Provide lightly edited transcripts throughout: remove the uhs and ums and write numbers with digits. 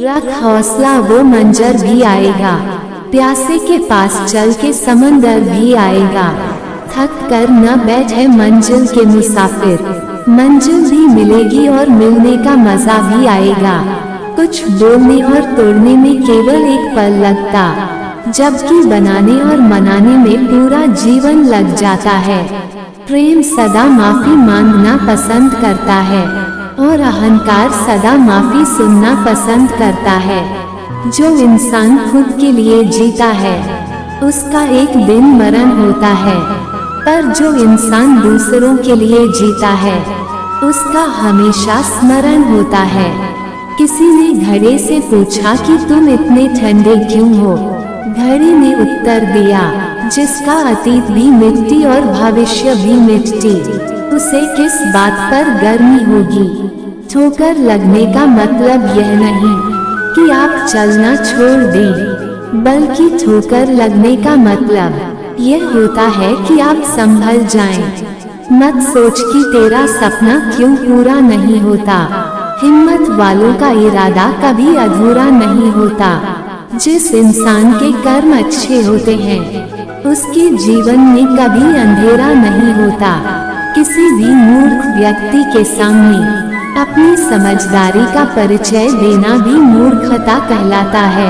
रख हौसला, वो मंजर भी आएगा। प्यासे के पास चल के समंदर भी आएगा। थक कर न बैठे मंजिल के मुसाफिर, मंजिल भी मिलेगी और मिलने का मजा भी आएगा। कुछ बोलने और तोड़ने में केवल एक पल लगता, जबकि बनाने और मनाने में पूरा जीवन लग जाता है। प्रेम सदा माफी मांगना पसंद करता है और अहंकार सदा माफी सुनना पसंद करता है। जो इंसान खुद के लिए जीता है उसका एक दिन मरण होता है, पर जो इंसान दूसरों के लिए जीता है उसका हमेशा स्मरण होता है। किसी ने घड़े से पूछा कि तुम इतने ठंडे क्यों हो? घड़ी ने उत्तर दिया, जिसका अतीत भी मिट्टी और भविष्य भी मिट्टी, उसे किस बात पर गर्मी होगी। ठोकर लगने का मतलब यह नहीं कि आप चलना छोड़ दें, बल्कि ठोकर लगने का मतलब यह होता है कि आप संभल जाएं। मत सोच कि तेरा सपना क्यों पूरा नहीं होता। हिम्मत वालों का इरादा कभी अधूरा नहीं होता। जिस इंसान के कर्म अच्छे होते हैं उसके जीवन में कभी अंधेरा नहीं होता। किसी भी मूर्ख व्यक्ति के सामने अपनी समझदारी का परिचय देना भी मूर्खता कहलाता है।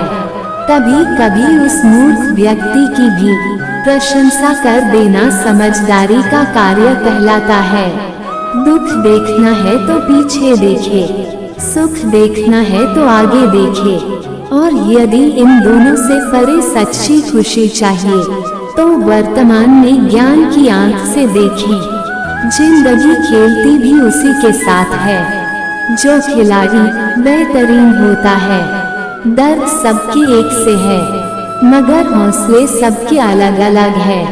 कभी कभी उस मूर्ख व्यक्ति की भी प्रशंसा कर देना समझदारी का कार्य कहलाता है। दुख देखना है तो पीछे देखे, सुख देखना है तो आगे देखे, और यदि इन दोनों से परे सच्ची खुशी चाहिए तो वर्तमान में ज्ञान की आंख से देखें। जिंदगी खेलती भी उसी के साथ है। जो खिलाड़ी बेहतरीन होता है, दर्द सबके एक से है, मगर हौसले सबके अलग अलग है।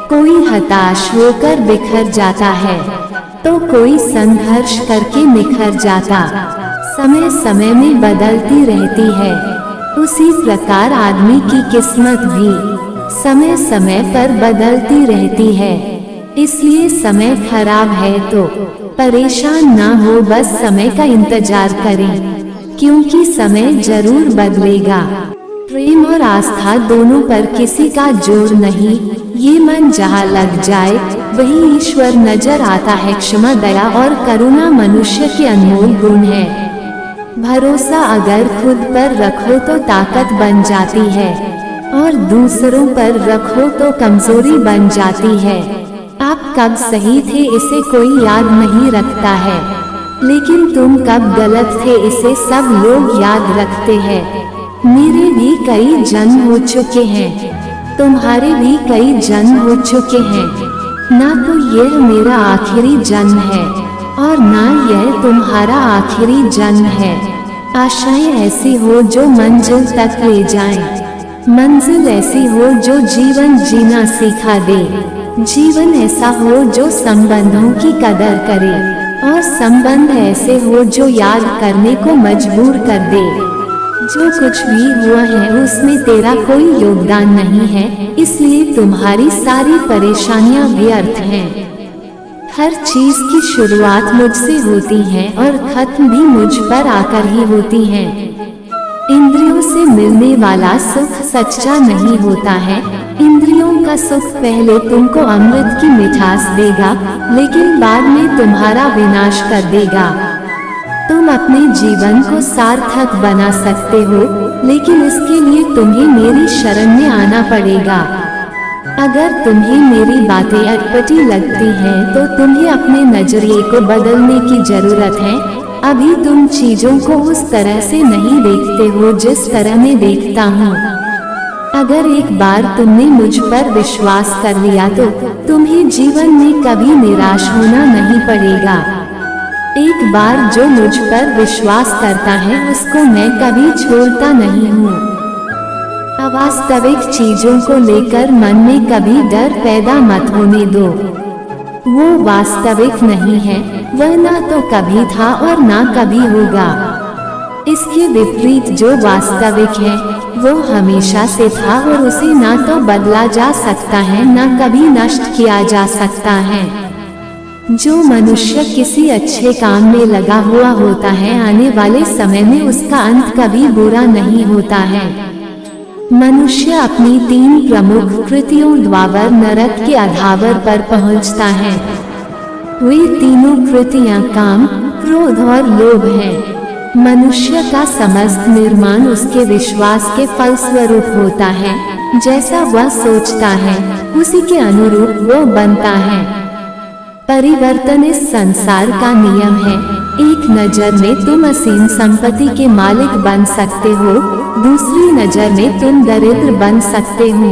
कोई हताश होकर बिखर जाता है तो कोई संघर्ष करके निखर जाता। समय समय में बदलती रहती है, उसी प्रकार आदमी की किस्मत भी समय समय पर बदलती रहती है। इसलिए समय खराब है तो परेशान ना हो, बस समय का इंतजार करें, क्योंकि समय जरूर बदलेगा। प्रेम और आस्था दोनों पर किसी का जोर नहीं, ये मन जहाँ लग जाए वही ईश्वर नजर आता है। क्षमा, दया और करुणा मनुष्य के अनमोल गुण है। भरोसा अगर खुद पर रखो तो ताकत बन जाती है, और दूसरों पर रखो तो कमजोरी बन जाती है। आप कब सही थे इसे कोई याद नहीं रखता है, लेकिन तुम कब गलत थे इसे सब लोग याद रखते हैं। मेरे भी कई जन्म हो चुके हैं, तुम्हारे भी कई जन्म हो चुके हैं। ना तो यह मेरा आखिरी जन्म है और ना यह तुम्हारा आखिरी जन्म है। आशाएं ऐसी हो जो मंजिल तक ले जाएं, मंजिल ऐसी हो जो जीवन जीना सिखा दे, जीवन ऐसा हो जो संबंधों की कदर करे, और संबंध ऐसे हो जो याद करने को मजबूर कर दे। जो कुछ भी हुआ है उसमें तेरा कोई योगदान नहीं है, इसलिए तुम्हारी सारी परेशानियां व्यर्थ हैं। हर चीज की शुरुआत मुझसे होती है और खत्म भी मुझ पर आकर ही होती है। इंद्रियों से मिलने वाला सुख सच्चा नहीं होता है। इंद्रियों का सुख पहले तुमको अमृत की मिठास देगा, लेकिन बाद में तुम्हारा विनाश कर देगा। तुम अपने जीवन को सार्थक बना सकते हो, लेकिन इसके लिए तुम्हें मेरी शरण में आना पड़ेगा। अगर तुम्हें मेरी बातें अटपटी लगती हैं तो तुम्हें अपने नजरिए को बदलने की जरूरत है। अभी तुम चीजों को उस तरह से नहीं देखते हो जिस तरह मैं देखता हूँ। अगर एक बार तुमने मुझ पर विश्वास कर लिया तो तुम्हें जीवन में कभी निराश होना नहीं पड़ेगा। एक बार जो मुझ पर विश्वास करता है उसको मैं कभी छोड़ता नहीं हूँ। अवास्तविक चीजों को लेकर मन में कभी डर पैदा मत होने दो, वो वास्तविक नहीं है, वह ना तो कभी था और ना कभी होगा। इसके विपरीत जो वास्तविक है वो हमेशा से था और उसे ना तो बदला जा सकता है ना कभी नष्ट किया जा सकता है। जो मनुष्य किसी अच्छे काम में लगा हुआ होता है, आने वाले समय में उसका अंत कभी बुरा नहीं होता है। मनुष्य अपनी 3 प्रमुख कृतियों द्वारा नरक के अधावर पर पहुंचता है। वे तीनों कृतियां काम, क्रोध और लोभ हैं। मनुष्य का समस्त निर्माण उसके विश्वास के फलस्वरूप होता है। जैसा वह सोचता है उसी के अनुरूप वो बनता है। परिवर्तन इस संसार का नियम है। एक नजर में तुम असीम संपत्ति के मालिक बन सकते हो, दूसरी नजर में तुम दरिद्र बन सकते हो।